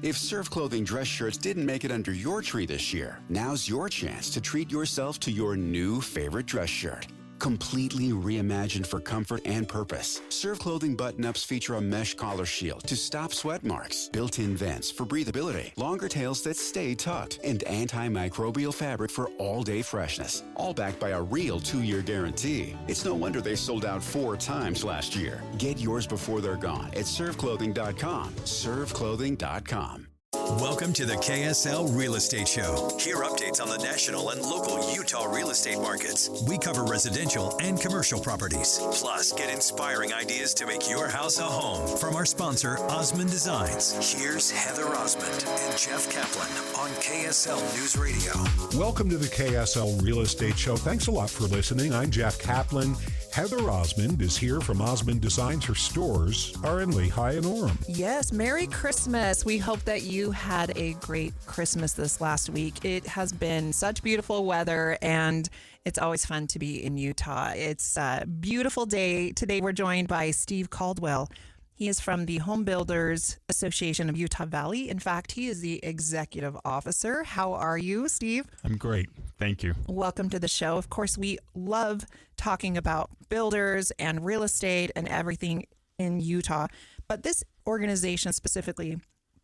If Surf Clothing dress shirts didn't make it under your tree this year, now's your chance to treat yourself to your new favorite dress shirt. Completely reimagined for comfort and purpose, Surf Clothing button-ups feature a mesh collar shield to stop sweat marks, built-in vents for breathability, longer tails that stay tucked, and antimicrobial fabric for all-day freshness. All backed by a real 2-year guarantee. It's no wonder they sold out 4 times last year. Get yours before they're gone at surfclothing.com. Surfclothing.com. Welcome to the KSL Real Estate Show. Hear updates on the national and local Utah real estate markets. We cover residential and commercial properties. Plus, get inspiring ideas to make your house a home from our sponsor, Osmond Designs. Here's Heather Osmond and Jeff Caplan on KSL News Radio. Welcome to the KSL Real Estate Show. Thanks a lot for listening. I'm Jeff Caplan. Heather Osmond is here from Osmond Designs. Her stores are in Lehigh and Orem. Yes, Merry Christmas. We hope that you had a great Christmas this last week. It has been such beautiful weather, and it's always fun to be in Utah. It's a beautiful day. Today we're joined by Steve Caldwell. He is from the Home Builders Association of Utah Valley. In fact, he is the executive officer. How are you, Steve? I'm great. Thank you. Welcome to the show. Of course, we love talking about builders and real estate and everything in Utah. But this organization specifically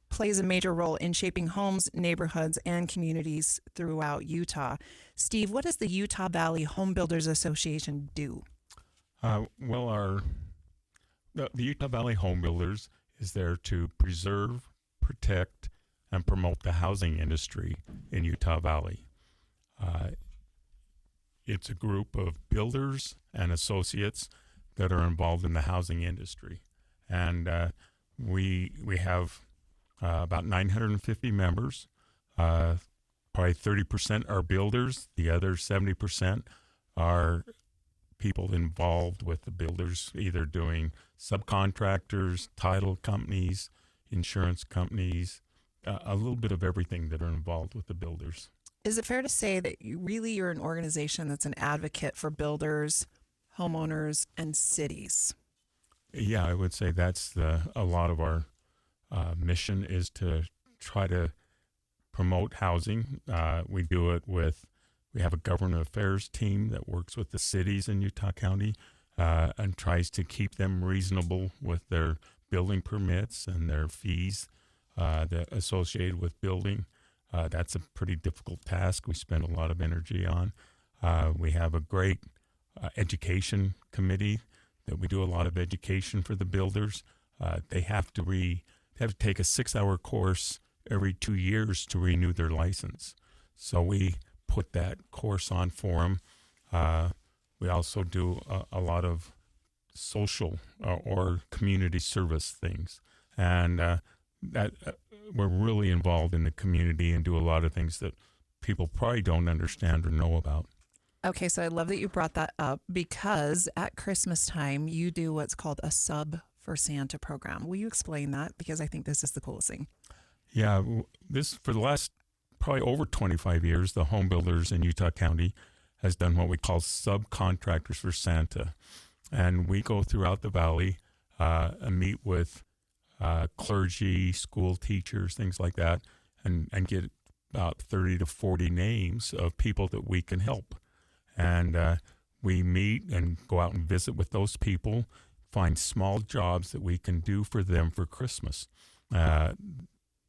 plays a major role in shaping homes, neighborhoods, and communities throughout Utah. Steve, what does the Utah Valley Home Builders Association do? The Utah Valley Home Builders is there to preserve, protect, and promote the housing industry in Utah Valley. It's a group of builders and associates that are involved in the housing industry. And we have about 950 members. Probably 30% are builders. The other 70% are people involved with the builders, either doing subcontractors, title companies, insurance companies, a little bit of everything that are involved with the builders. Is it fair to say that you're an organization that's an advocate for builders, homeowners, and cities? Yeah, I would say that's a lot of our mission is to try to promote housing. We do it we have a government affairs team that works with the cities in Utah County and tries to keep them reasonable with their building permits and their fees that associated with building. That's a pretty difficult task we spend a lot of energy on. We have a great education committee that we do a lot of education for the builders. They have to take a 6-hour course every 2 years to renew their license. So we put that course on for them. We also do a lot of social or community service things. And that we're really involved in the community and do a lot of things that people probably don't understand or know about. Okay, so I love that you brought that up because at Christmas time, you do what's called a Sub for Santa program. Will you explain that? Because I think this is the coolest thing. Yeah, for the last probably over 25 years, the home builders in Utah County has done what we call subcontractors for Santa. And we go throughout the valley and meet with clergy, school teachers, things like that, and get about 30 to 40 names of people that we can help. And we meet and go out and visit with those people, find small jobs that we can do for them for Christmas.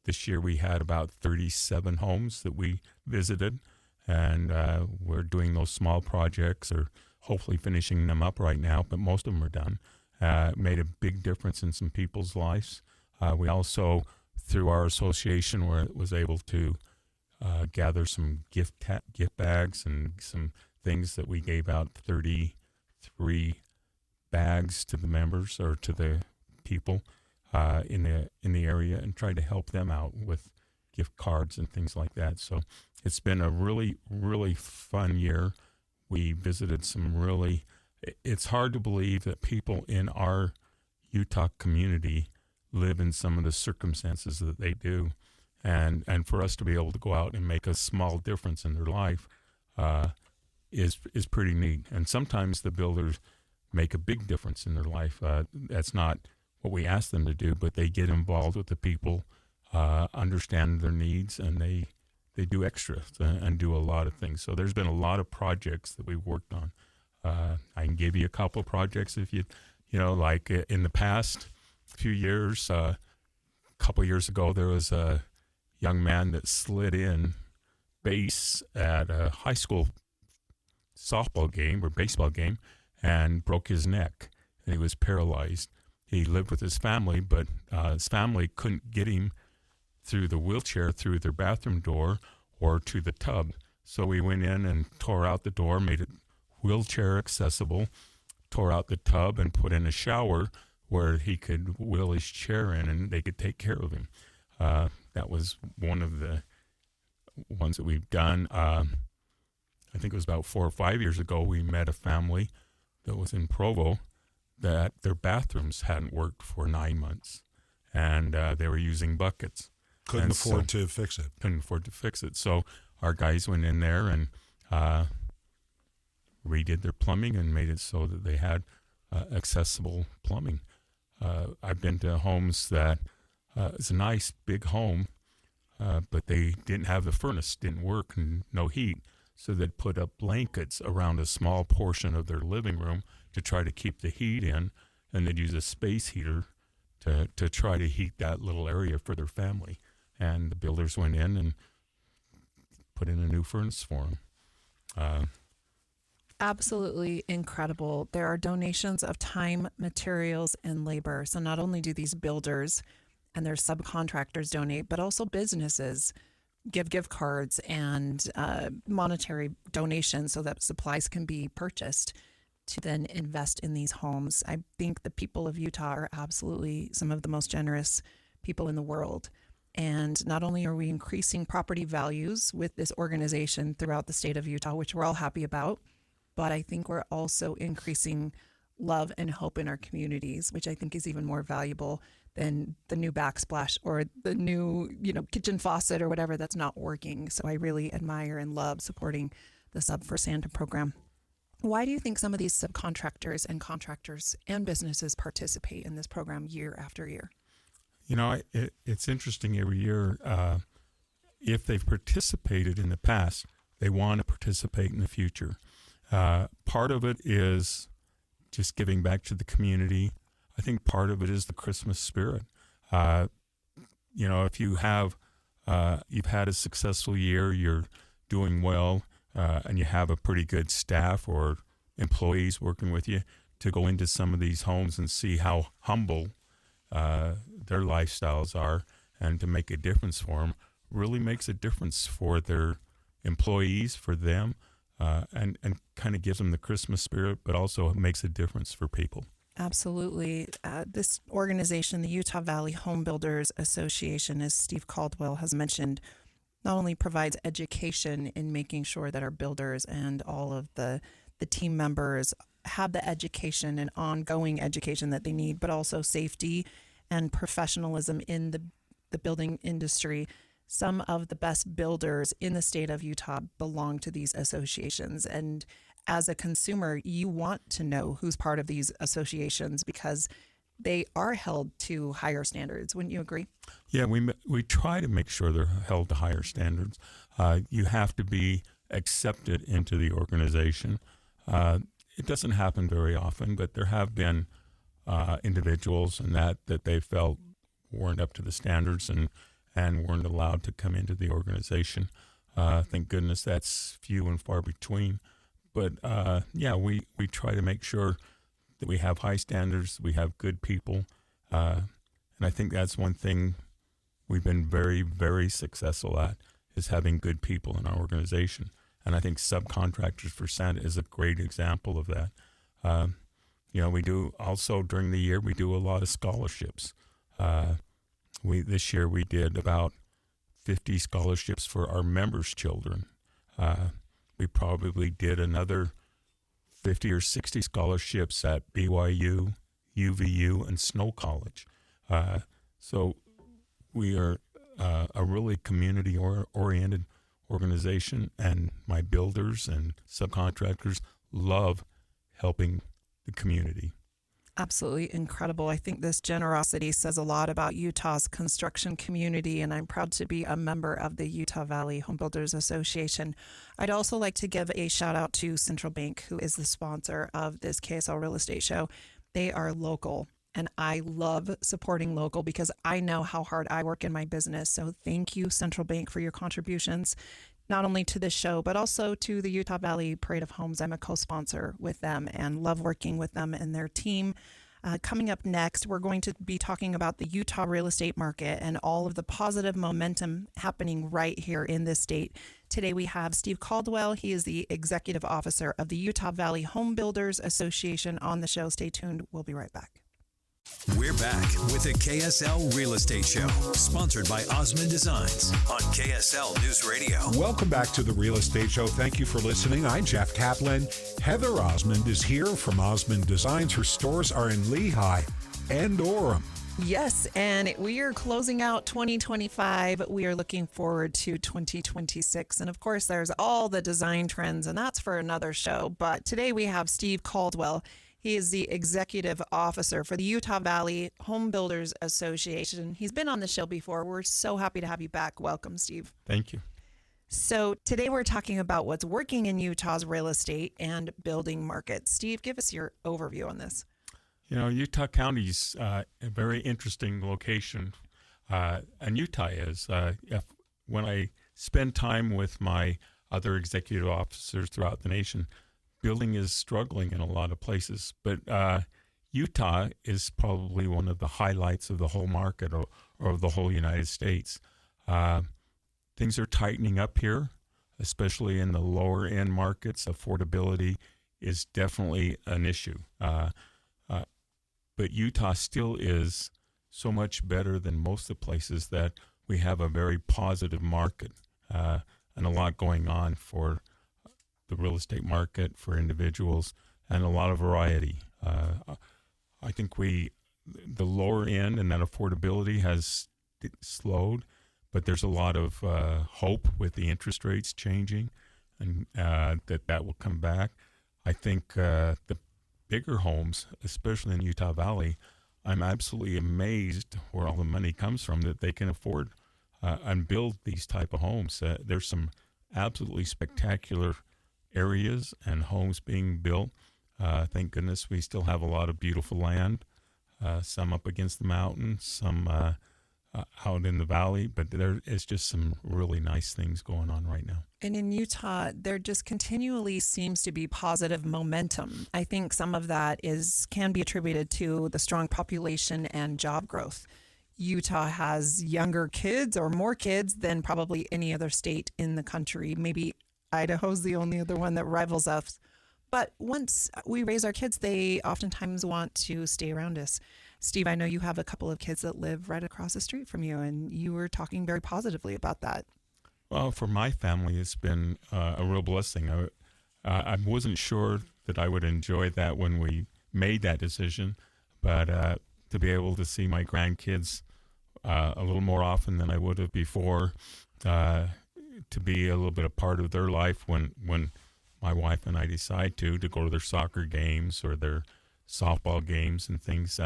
This year we had about 37 homes that we visited, and we're doing those small projects or hopefully finishing them up right now, but most of them are done. Made a big difference in some people's lives. We also, through our association, was able to gather some gift bags and some things that we gave out 33 bags to the members or to the people in the area and tried to help them out with gift cards and things like that. So it's been a really, really fun year. We visited it's hard to believe that people in our Utah community live in some of the circumstances that they do. And for us to be able to go out and make a small difference in their life is pretty neat. And sometimes the builders make a big difference in their life. That's not what we ask them to do, but they get involved with the people understand their needs, and they do extra and do a lot of things. So there's been a lot of projects that we've worked on. I can give you a couple projects if like in the past few years, a couple years ago, there was a young man that slid in base at a high school softball game or baseball game and broke his neck, and he was paralyzed. He lived with his family, but his family couldn't get him through the wheelchair, through their bathroom door or to the tub. So we went in and tore out the door, made it wheelchair accessible, tore out the tub and put in a shower where he could wheel his chair in and they could take care of him. That was one of the ones that we've done. I think it was about 4 or 5 years ago, we met a family that was in Provo that their bathrooms hadn't worked for 9 months, and they were using buckets. Couldn't afford to fix it. So our guys went in there and redid their plumbing and made it so that they had accessible plumbing. I've been to homes that it's a nice big home, but they didn't have the furnace, didn't work, and no heat. So they'd put up blankets around a small portion of their living room to try to keep the heat in, and they'd use a space heater to try to heat that little area for their family. And the builders went in and put in a new furnace for them. Absolutely incredible. There are donations of time, materials, and labor. So not only do these builders and their subcontractors donate, but also businesses give gift cards and monetary donations so that supplies can be purchased to then invest in these homes. I think the people of Utah are absolutely some of the most generous people in the world. And not only are we increasing property values with this organization throughout the state of Utah, which we're all happy about, but I think we're also increasing love and hope in our communities, which I think is even more valuable than the new backsplash or the new, kitchen faucet or whatever that's not working. So I really admire and love supporting the Sub for Santa program. Why do you think some of these subcontractors and contractors and businesses participate in this program year after year? It's interesting every year. If they've participated in the past, they want to participate in the future. Part of it is just giving back to the community. I think part of it is the Christmas spirit. If you have, you've had a successful year, you're doing well, and you have a pretty good staff or employees working with you, to go into some of these homes and see how humble their lifestyles are, and to make a difference for them, really makes a difference for their employees, for them, and kind of gives them the Christmas spirit, but also makes a difference for people. Absolutely. This organization, the Utah Valley Home Builders Association, as Steve Caldwell has mentioned, not only provides education in making sure that our builders and all of the team members have the education and ongoing education that they need, but also safety and professionalism in the building industry. Some of the best builders in the state of Utah belong to these associations. And as a consumer, you want to know who's part of these associations because they are held to higher standards. Wouldn't you agree? Yeah, we try to make sure they're held to higher standards. You have to be accepted into the organization. It doesn't happen very often, but there have been individuals and that they felt weren't up to the standards and weren't allowed to come into the organization. Thank goodness that's few and far between. But we try to make sure that we have high standards, we have good people, and I think that's one thing we've been very, very successful at, is having good people in our organization. And I think Subcontractors for Santa is a great example of that. We do also during the year, we do a lot of scholarships. This year we did about 50 scholarships for our members' children. We probably did another 50 or 60 scholarships at BYU, UVU, and Snow College. So we are a really community-oriented organization, and my builders and subcontractors love helping the community. Absolutely incredible. I think this generosity says a lot about Utah's construction community, and I'm proud to be a member of the Utah Valley Home Builders Association. I'd also like to give a shout out to Central Bank, who is the sponsor of this KSL Real Estate Show. They are local, and I love supporting local because I know how hard I work in my business. So thank you, Central Bank, for your contributions, not only to this show, but also to the Utah Valley Parade of Homes. I'm a co-sponsor with them and love working with them and their team. Coming up next, we're going to be talking about the Utah real estate market and all of the positive momentum happening right here in this state. Today we have Steve Caldwell. He is the executive officer of the Utah Valley Home Builders Association on the show. Stay tuned. We'll be right back. We're back with the KSL Real Estate Show, sponsored by Osmond Designs on KSL News Radio. Welcome back to the Real Estate Show. Thank you for listening. I'm Jeff Caplan. Heather Osmond is here from Osmond Designs. Her stores are in Lehigh and Orem. Yes, and we are closing out 2025. We are looking forward to 2026. And of course, there's all the design trends, and that's for another show. But today we have Steve Caldwell. He is the executive officer for the Utah Valley Home Builders Association. He's been on the show before. We're so happy to have you back. Welcome, Steve. Thank you. So today we're talking about what's working in Utah's real estate and building market. Steve, give us your overview on this. You know, Utah County's a very interesting location, and Utah is. When I spend time with my other executive officers throughout the nation, building is struggling in a lot of places, but Utah is probably one of the highlights of the whole market or of the whole United States. Things are tightening up here, especially in the lower end markets. Affordability is definitely an issue. But Utah still is so much better than most of the places that we have a very positive market and a lot going on for the real estate market for individuals and a lot of variety. I think the lower end and that affordability has slowed, but there's a lot of hope with the interest rates changing and that will come back. I think the bigger homes, especially in Utah Valley, I'm absolutely amazed where all the money comes from that they can afford and build these type of homes. There's some absolutely spectacular areas and homes being built. Thank goodness we still have a lot of beautiful land, some up against the mountains, some out in the valley, but there is just some really nice things going on right now. And in Utah, there just continually seems to be positive momentum. I think some of that can be attributed to the strong population and job growth. Utah has younger kids or more kids than probably any other state in the country. Maybe Idaho's the only other one that rivals us. But once we raise our kids, they oftentimes want to stay around us. Steve, I know you have a couple of kids that live right across the street from you, and you were talking very positively about that. Well, for my family, it's been a real blessing. I wasn't sure that I would enjoy that when we made that decision, but to be able to see my grandkids a little more often than I would have before, to be a little bit a part of their life when my wife and I decide to go to their soccer games or their softball games and things.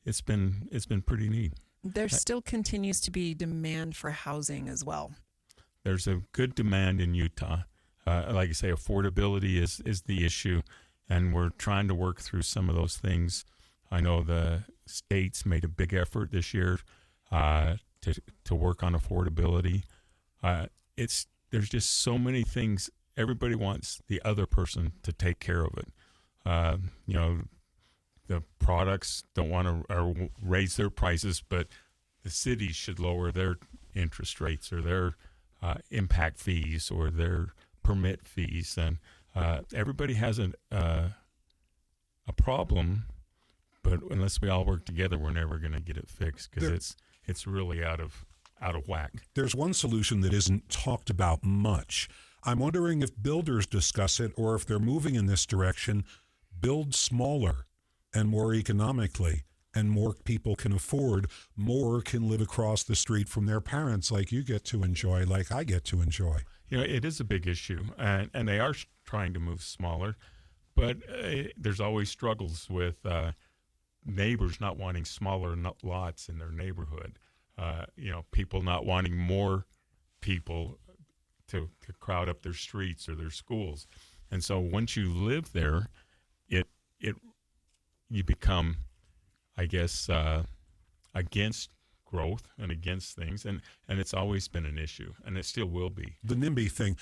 It's been pretty neat. There still continues to be demand for housing as well. There's a good demand in Utah. Like I say, affordability is the issue, and we're trying to work through some of those things. I know the state's made a big effort this year to work on affordability. There's just so many things. Everybody wants the other person to take care of it. The products don't want to raise their prices, but the cities should lower their interest rates or their impact fees or their permit fees. And everybody has a problem, but unless we all work together, we're never going to get it fixed because it's really out of whack. There's one solution that isn't talked about much. I'm wondering if builders discuss it or if they're moving in this direction. Build smaller and more economically, and more people can afford, more can live across the street from their parents like you get to enjoy, like I get to enjoy. You know, it is a big issue, and they are trying to move smaller, but there's always struggles with neighbors not wanting smaller lots in their neighborhood. People not wanting more people to crowd up their streets or their schools. And so once you live there, you become, I guess, against growth and against things, and it's always been an issue, and it still will be. The NIMBY thing.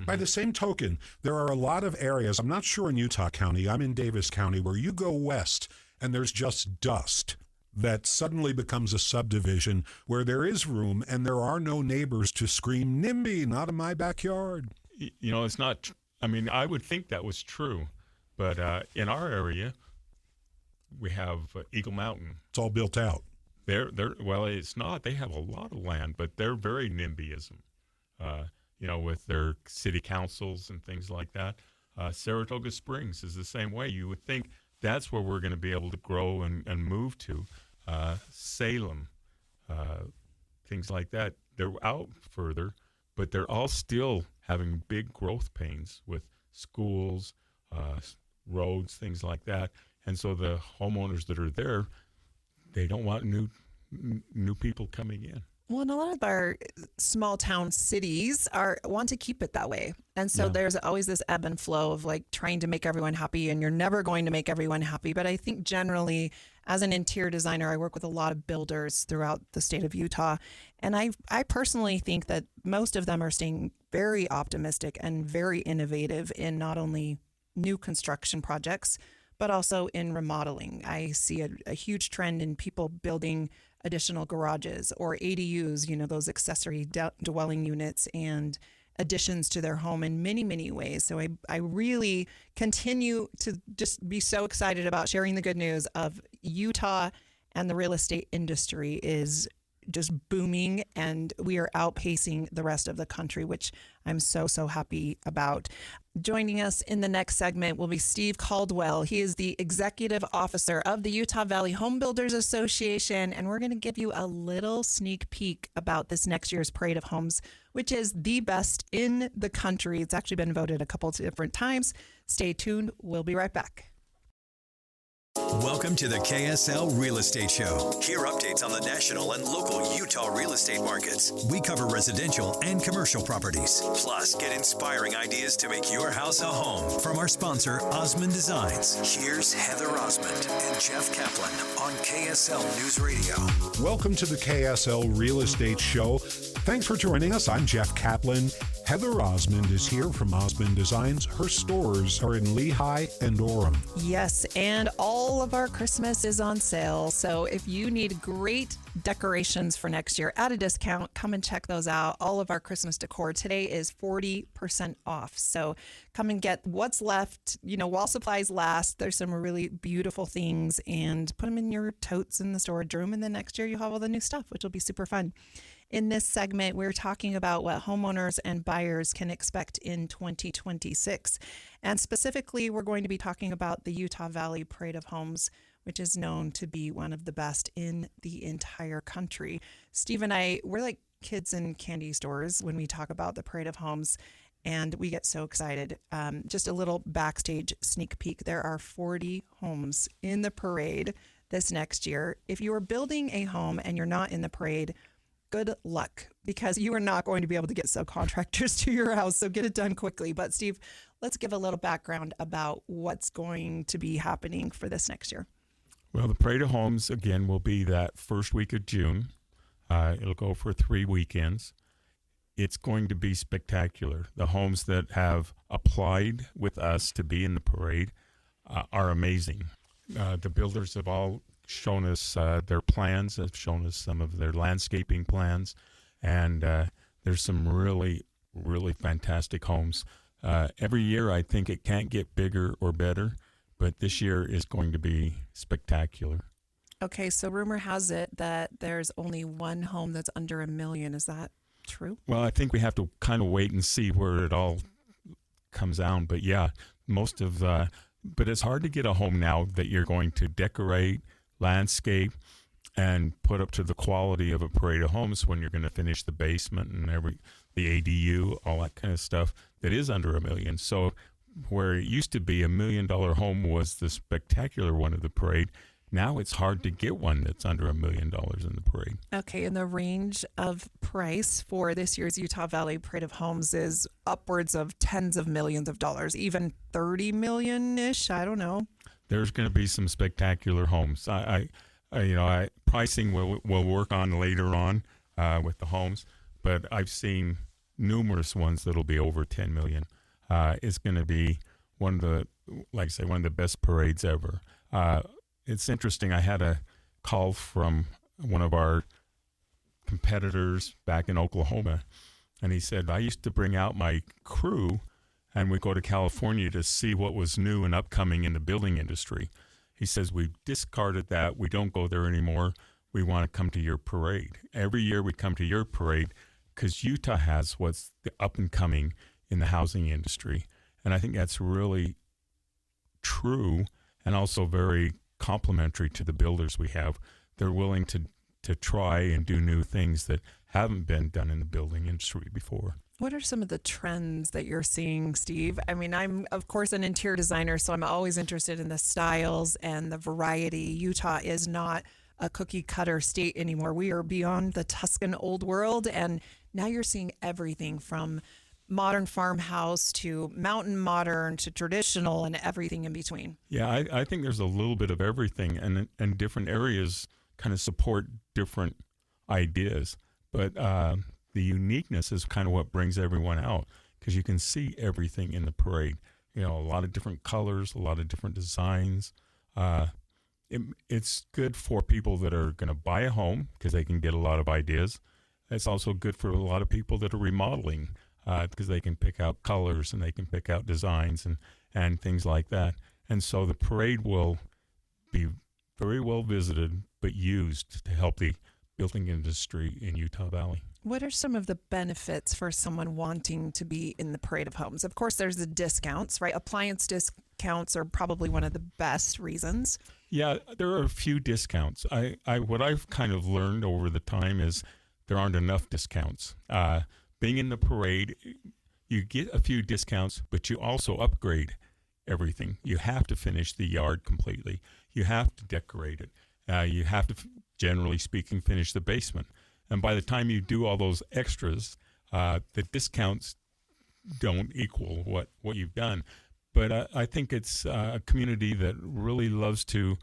By the same token, there are a lot of areas, I'm not sure in Utah County, I'm in Davis County, where you go west and there's just dust that suddenly becomes a subdivision where there is room and there are no neighbors to scream, NIMBY, not in my backyard. It's not, I would think that was true, but in our area, we have Eagle Mountain. It's all built out. Well, it's not. They have a lot of land, but they're very NIMBYism, with their city councils and things like that. Saratoga Springs is the same way. You would think that's where we're going to be able to grow and move to. Salem, things like that. They're out further, but they're all still having big growth pains with schools, roads, things like that. And so the homeowners that are there, they don't want new people coming in. Well, and a lot of our small town cities want to keep it that way. And so there's always this ebb and flow of like trying to make everyone happy, and you're never going to make everyone happy. But I think generally, as an interior designer, I work with a lot of builders throughout the state of Utah. And I personally think that most of them are staying very optimistic and very innovative in not only new construction projects, but also in remodeling. I see a huge trend in people building additional garages or ADUs, those accessory dwelling units and additions to their home in many, many ways. So I really continue to just be so excited about sharing the good news of Utah, and the real estate industry is just booming, and we are outpacing the rest of the country, which I'm so, so happy about. Joining us in the next segment will be Steve Caldwell. He is the executive officer of the Utah Valley Home Builders Association, and we're going to give you a little sneak peek about this next year's Parade of Homes, which is the best in the country. It's actually been voted a couple of different times. Stay tuned. We'll be right back. Welcome to the KSL Real Estate Show. Hear updates on the national and local Utah real estate markets. We cover residential and commercial properties. Plus, get inspiring ideas to make your house a home from our sponsor, Osmond Designs. Here's Heather Osmond and Jeff Caplan on KSL News Radio. Welcome to the KSL Real Estate Show. Thanks for joining us. I'm Jeff Caplan. Heather Osmond is here from Osmond Designs. Her stores are in Lehigh and Orem. Yes, and all of our Christmas is on sale. So if you need great decorations for next year at a discount, come and check those out. All of our Christmas decor today is 40% off. So come and get what's left, while supplies last. There's some really beautiful things, and put them in your totes in the storage room. And then next year you'll have all the new stuff, which will be super fun. In this segment, we're talking about what homeowners and buyers can expect in 2026. And specifically, we're going to be talking about the Utah Valley Parade of Homes, which is known to be one of the best in the entire country. Steve and I, we're like kids in candy stores when we talk about the Parade of Homes, and we get so excited. Just a little backstage sneak peek. There are 40 homes in the parade this next year. If you are building a home and you're not in the parade, good luck, because you are not going to be able to get subcontractors to your house. So get it done quickly. But Steve, let's give a little background about what's going to be happening for this next year. Well, the Parade of Homes, again, will be that first week of June. It'll go for 3 weekends. It's going to be spectacular. The homes that have applied with us to be in the parade are amazing. The builders have all shown us their plans, have shown us some of their landscaping plans, and there's some really, really fantastic homes. Every year I think it can't get bigger or better, but this year is going to be spectacular. Okay, so rumor has it that there's only one home that's under $1 million. Is that true? Well, I think we have to kind of wait and see where it all comes down, but yeah, but it's hard to get a home now that you're going to decorate, landscape, and put up to the quality of a Parade of Homes when you're going to finish the basement and the ADU, all that kind of stuff that is under $1 million. So where it used to be $1 million home was the spectacular one of the parade, Now it's hard to get one that's under $1 million in the parade. Okay, and the range of price for this year's Utah Valley Parade of Homes is upwards of tens of millions of dollars, even 30 million-ish, I don't know. There's going to be some spectacular homes. Pricing we'll work on later on with the homes, but I've seen numerous ones that'll be over 10 million. It's going to be one of the best parades ever. It's interesting. I had a call from one of our competitors back in Oklahoma, and he said, I used to bring out my crew and we go to California to see what was new and upcoming in the building industry. He says, we've discarded that. We don't go there anymore. We want to come to your parade. Every year we come to your parade because Utah has what's the up and coming in the housing industry. And I think that's really true and also very complimentary to the builders we have. They're willing to try and do new things that haven't been done in the building industry before. What are some of the trends that you're seeing, Steve? I mean, I'm, of course, an interior designer, so I'm always interested in the styles and the variety. Utah is not a cookie cutter state anymore. We are beyond the Tuscan old world, and now you're seeing everything from modern farmhouse to mountain modern to traditional and everything in between. Yeah, I think there's a little bit of everything, and different areas kind of support different ideas. But the uniqueness is kind of what brings everyone out, because you can see everything in the parade. A lot of different colors, a lot of different designs. It's good for people that are going to buy a home because they can get a lot of ideas. It's also good for a lot of people that are remodeling because they can pick out colors and they can pick out designs and things like that. And so the parade will be very well visited, but used to help the building industry in Utah Valley. What are some of the benefits for someone wanting to be in the Parade of Homes? Of course, there's the discounts, right? Appliance discounts are probably one of the best reasons. Yeah, there are a few discounts. What I've kind of learned over the time is there aren't enough discounts. Being in the parade, you get a few discounts, but you also upgrade everything. You have to finish the yard completely. You have to decorate it. You have to, generally speaking, finish the basement. And by the time you do all those extras, the discounts don't equal what you've done. But I think it's a community that really loves to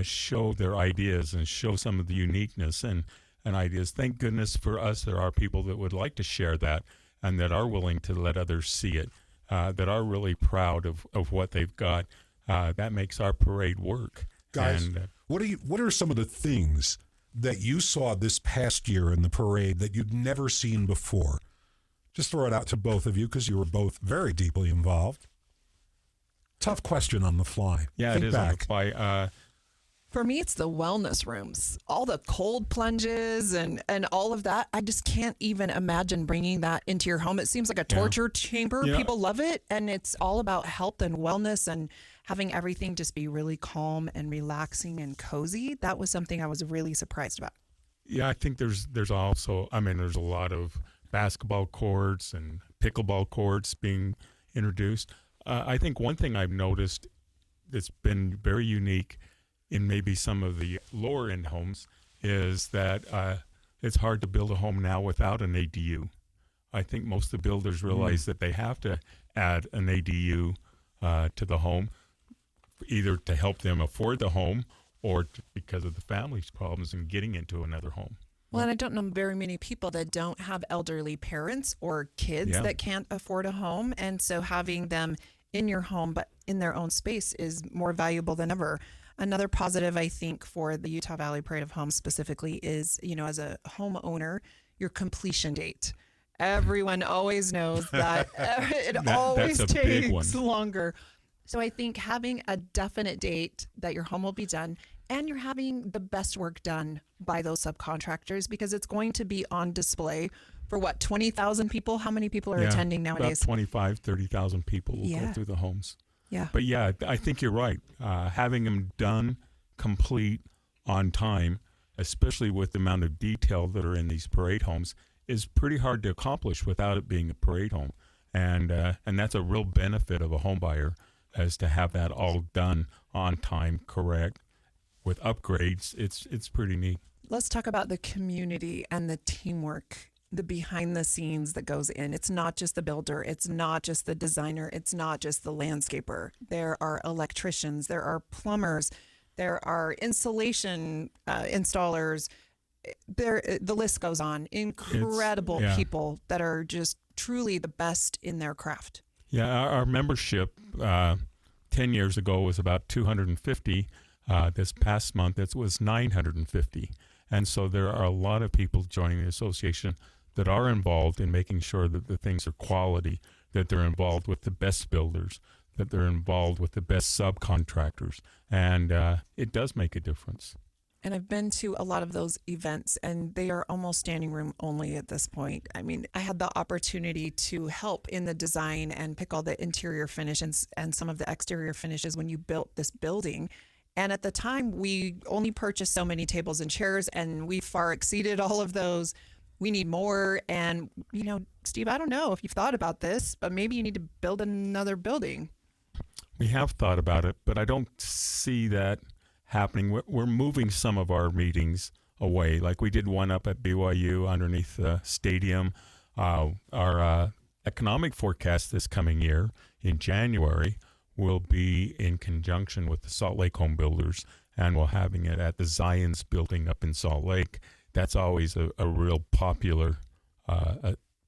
show their ideas and show some of the uniqueness and ideas. Thank goodness for us, there are people that would like to share that and that are willing to let others see it, that are really proud of what they've got. That makes our parade work. Guys, what are some of the things that you saw this past year in the parade that you'd never seen before? Just throw it out to both of you because you were both very deeply involved. Tough question on the fly. Yeah, Think it is back. on the fly. For me, it's the wellness rooms, all the cold plunges and all of that. I just can't even imagine bringing that into your home. It seems like a torture chamber. Yeah. People love it. And it's all about health and wellness and having everything just be really calm and relaxing and cozy. That was something I was really surprised about. Yeah, I think there's also, there's a lot of basketball courts and pickleball courts being introduced. I think one thing I've noticed that's been very unique in maybe some of the lower end homes is that it's hard to build a home now without an ADU. I think most of the builders realize that they have to add an ADU to the home, either to help them afford the home or because of the family's problems in getting into another home. Well, and I don't know very many people that don't have elderly parents or kids that can't afford a home. And so having them in your home, but in their own space, is more valuable than ever. Another positive, I think, for the Utah Valley Parade of Homes specifically is, as a homeowner, your completion date. Everyone always knows that it always takes longer. So I think having a definite date that your home will be done, and you're having the best work done by those subcontractors, because it's going to be on display for 20,000 people? How many people are attending nowadays? About 25, 30,000 people will go through the homes. Yeah. But yeah, I think you're right. Having them done, complete, on time, especially with the amount of detail that are in these parade homes, is pretty hard to accomplish without it being a parade home. And that's a real benefit of a home buyer, is to have that all done on time, correct, with upgrades, it's pretty neat. Let's talk about the community and the teamwork, the behind the scenes that goes in. It's not just the builder, it's not just the designer, it's not just the landscaper. There are electricians, there are plumbers, there are insulation installers. The list goes on. Incredible people that are just truly the best in their craft. Yeah, our membership 10 years ago was about 250. This past month, it was 950. And so there are a lot of people joining the association that are involved in making sure that the things are quality, that they're involved with the best builders, that they're involved with the best subcontractors. And it does make a difference. And I've been to a lot of those events, and they are almost standing room only at this point. I mean, I had the opportunity to help in the design and pick all the interior finish and some of the exterior finishes when you built this building. And at the time, we only purchased so many tables and chairs, and we far exceeded all of those. We need more. And, Steve, I don't know if you've thought about this, but maybe you need to build another building. We have thought about it, but I don't see that happening. We're moving some of our meetings away. Like we did one up at BYU underneath the stadium. Our economic forecast this coming year in January will be in conjunction with the Salt Lake Home Builders, and we're having it at the Zions building up in Salt Lake. That's always a real popular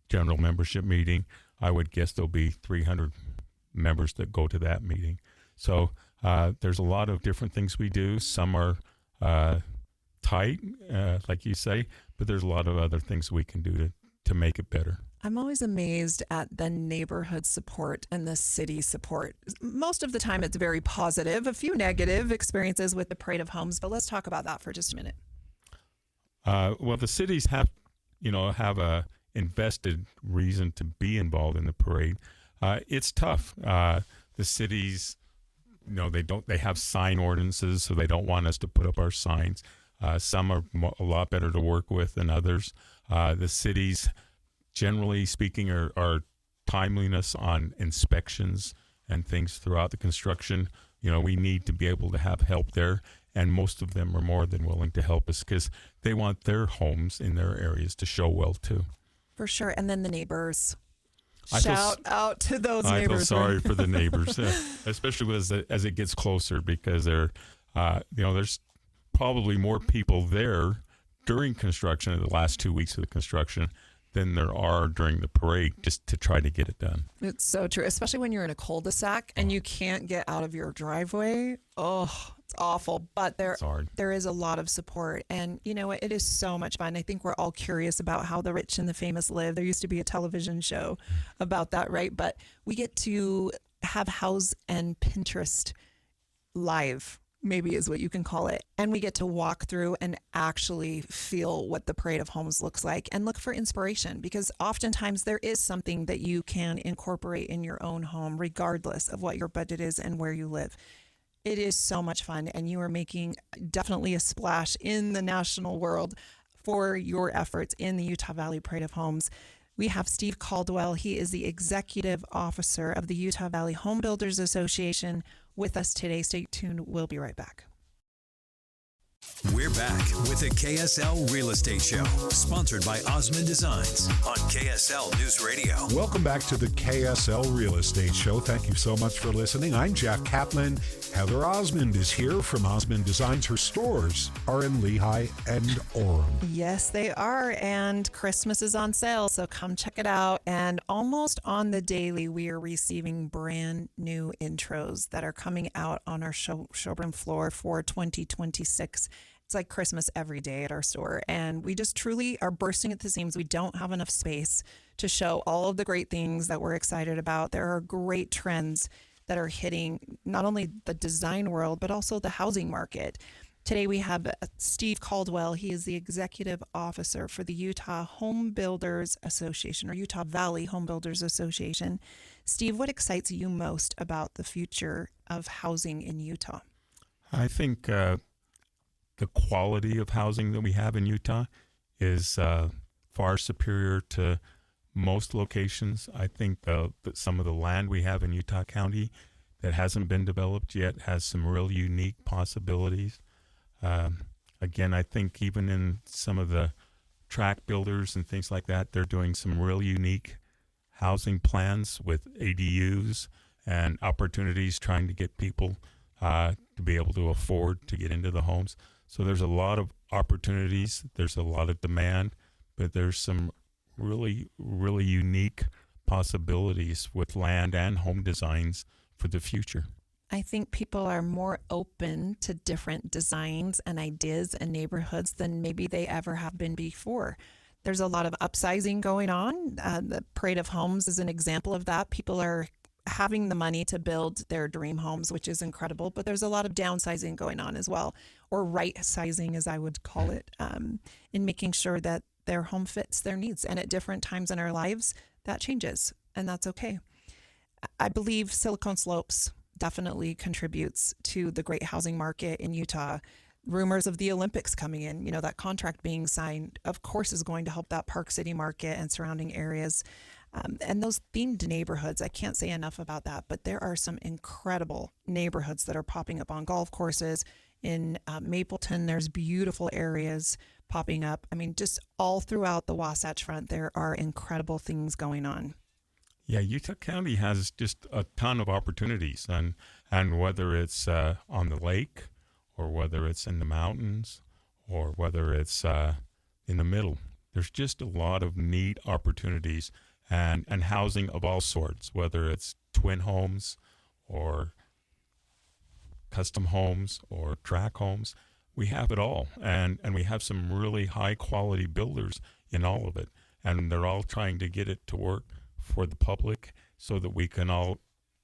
general membership meeting. I would guess there'll be 300 members that go to that meeting. So there's a lot of different things we do. Some are tight, like you say, but there's a lot of other things we can do to make it better. I'm always amazed at the neighborhood support and the city support. Most of the time it's very positive, a few negative experiences with the Parade of Homes, but let's talk about that for just a minute. Well, the cities have a invested reason to be involved in the parade. It's tough. The cities, they have sign ordinances, so they don't want us to put up our signs. Some are a lot better to work with than others. The cities, generally speaking, are timeliness on inspections and things throughout the construction. We need to be able to have help there, and most of them are more than willing to help us because they want their homes in their areas to show well too. For sure. And then the neighbors. Shout out to those neighbors. I feel sorry for the neighbors, especially as it gets closer, because there's probably more people there during construction in the last 2 weeks of the construction than there are during the parade, just to try to get it done. It's so true, especially when you're in a cul-de-sac and you can't get out of your driveway. Oh, it's awful. But there is a lot of support, and you know what? It is so much fun. I think we're all curious about how the rich and the famous live. There used to be a television show about that, right? But we get to have House and Pinterest live, maybe is what you can call it. And we get to walk through and actually feel what the Parade of Homes looks like and look for inspiration, because oftentimes there is something that you can incorporate in your own home, regardless of what your budget is and where you live. It is so much fun, and you are making definitely a splash in the national world for your efforts in the Utah Valley Parade of Homes. We have Steve Caldwell. He is the executive officer of the Utah Valley Home Builders Association with us today. Stay tuned. We'll be right back. We're back with the KSL Real Estate Show, sponsored by Osmond Designs on KSL News Radio. Welcome back to the KSL Real Estate Show. Thank you so much for listening. I'm Jack Caplan. Heather Osmond is here from Osmond Designs. Her stores are in Lehigh and Orem. Yes, they are. And Christmas is on sale, so come check it out. And almost on the daily, we are receiving brand new intros that are coming out on our showroom floor for 2026. It's like Christmas every day at our store, and we just truly are bursting at the seams. We don't have enough space to show all of the great things that we're excited about. There are great trends that are hitting not only the design world, but also the housing market. Today we have Steve Caldwell. He is the executive officer for the Utah Home Builders Association, or Utah Valley Home Builders Association. Steve, what excites you most about the future of housing in Utah? I think the quality of housing that we have in Utah is far superior to most locations. I think that some of the land we have in Utah County that hasn't been developed yet has some real unique possibilities. Again, I think even in some of the track builders and things like that, they're doing some real unique housing plans with ADUs and opportunities trying to get people to be able to afford to get into the homes. So there's a lot of opportunities. There's a lot of demand, but there's some really, really unique possibilities with land and home designs for the future. I think people are more open to different designs and ideas and neighborhoods than maybe they ever have been before. There's a lot of upsizing going on. The Parade of Homes is an example of that. People are having the money to build their dream homes, which is incredible, but there's a lot of downsizing going on as well, or right sizing, as I would call it, in making sure that their home fits their needs. And at different times in our lives, that changes, and that's okay. I believe Silicon Slopes definitely contributes to the great housing market in Utah. Rumors of the Olympics coming in, that contract being signed, of course, is going to help that Park City market and surrounding areas. And those themed neighborhoods, I can't say enough about that, but there are some incredible neighborhoods that are popping up on golf courses. In Mapleton, there's beautiful areas popping up. I mean, just all throughout the Wasatch Front, there are incredible things going on. Yeah, Utah County has just a ton of opportunities, and whether it's on the lake or whether it's in the mountains or whether it's in the middle, there's just a lot of neat opportunities and housing of all sorts, whether it's twin homes or custom homes or track homes. We have it all, and we have some really high quality builders in all of it, and they're all trying to get it to work for the public so that we can all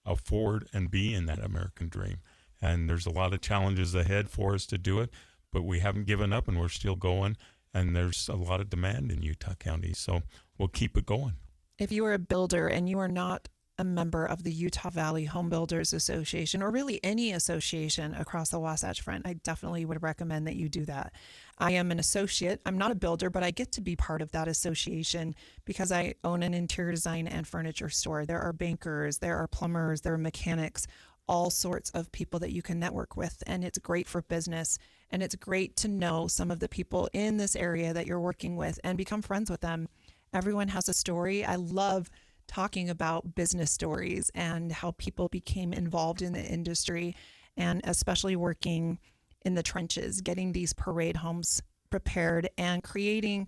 afford and be in that American dream. And there's a lot of challenges ahead for us to do it, but we haven't given up and we're still going, and there's a lot of demand in Utah County, so we'll keep it going. If you are a builder and you are not a member of the Utah Valley Home Builders Association, or really any association across the Wasatch Front, I definitely would recommend that you do that. I am an associate. I'm not a builder, but I get to be part of that association because I own an interior design and furniture store. There are bankers, there are plumbers, there are mechanics, all sorts of people that you can network with. And it's great for business. And it's great to know some of the people in this area that you're working with and become friends with them. Everyone has a story. I love talking about business stories and how people became involved in the industry, and especially working in the trenches, getting these parade homes prepared and creating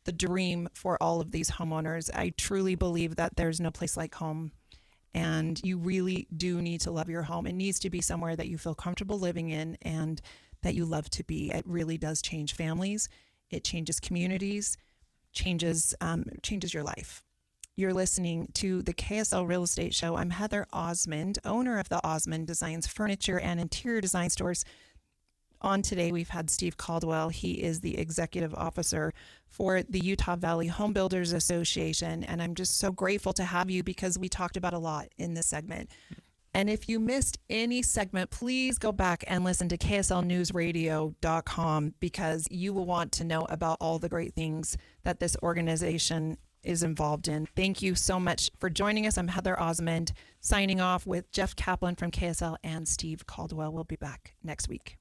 the dream for all of these homeowners. I truly believe that there's no place like home, and you really do need to love your home. It needs to be somewhere that you feel comfortable living in and that you love to be. It really does change families. It changes communities, changes your life. You're listening to the KSL Real Estate Show. I'm Heather Osmond, owner of the Osmond Designs Furniture and Interior Design Stores. On today, we've had Steve Caldwell. He is the executive officer for the Utah Valley Home Builders Association. And I'm just so grateful to have you because we talked about a lot in this segment. And if you missed any segment, please go back and listen to kslnewsradio.com because you will want to know about all the great things that this organization is involved in. Thank you so much for joining us. I'm Heather Osmond, signing off with Jeff Caplan from KSL and Steve Caldwell. We'll be back next week.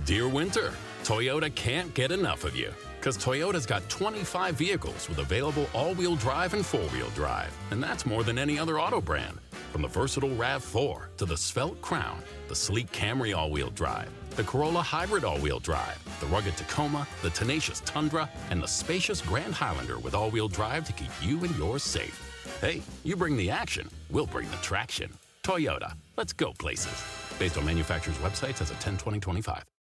Dear Winter, Toyota can't get enough of you because Toyota's got 25 vehicles with available all-wheel drive and four-wheel drive, and that's more than any other auto brand. From the versatile RAV4 to the svelte Crown, the sleek Camry all-wheel drive, the Corolla Hybrid all-wheel drive, the rugged Tacoma, the tenacious Tundra, and the spacious Grand Highlander with all-wheel drive to keep you and yours safe. Hey, you bring the action, we'll bring the traction. Toyota, let's go places. Based on manufacturer's websites as of 10/20/25.